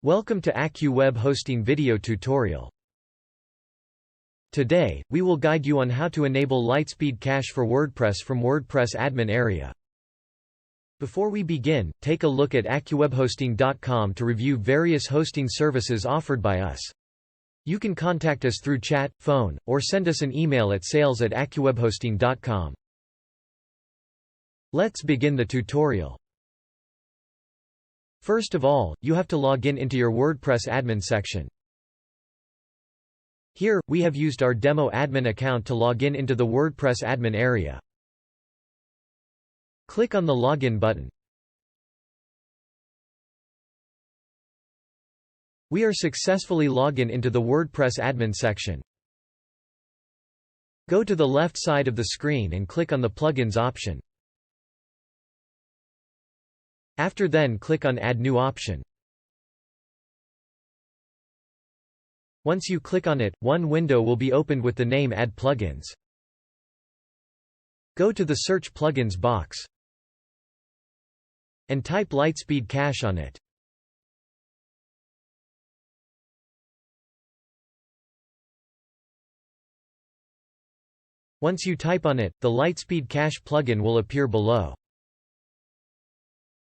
Welcome to AccuWeb Hosting video tutorial. Today, we will guide you on how to enable LiteSpeed Cache for WordPress from WordPress Admin area. Before we begin, take a look at AccuWebHosting.com to review various hosting services offered by us. You can contact us through chat, phone, or send us an email at sales@AccuWebHosting.com. Let's begin the tutorial. First of all, you have to log in into your WordPress admin section. Here, we have used our demo admin account to log in into the WordPress admin area. Click on the Login button. We are successfully logged in into the WordPress admin section. Go to the left side of the screen and click on the Plugins option. After then click on Add New option. Once you click on it, one window will be opened with the name Add Plugins. Go to the Search Plugins box and type LiteSpeed Cache on it. Once you type on it, the LiteSpeed Cache plugin will appear below.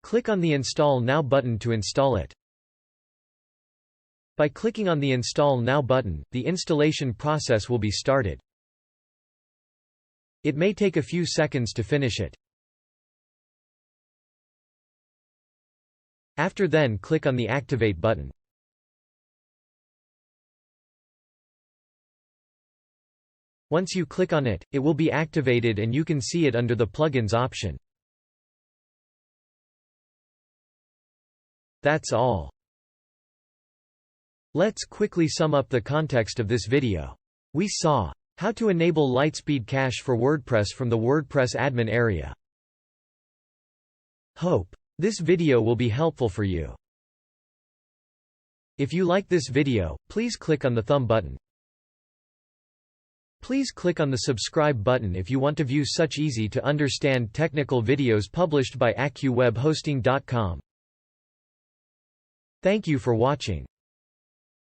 Click on the Install Now button to install it. By clicking on the Install Now button, the installation process will be started. It may take a few seconds to finish it. After then click on the Activate button. Once you click on it, it will be activated and you can see it under the Plugins option. That's all. Let's quickly sum up the context of this video. We saw how to enable LiteSpeed Cache for WordPress from the WordPress admin area. Hope this video will be helpful for you. If you like this video, please click on the thumb button. Please click on the subscribe button if you want to view such easy to understand technical videos published by AccuWebHosting.com. Thank you for watching.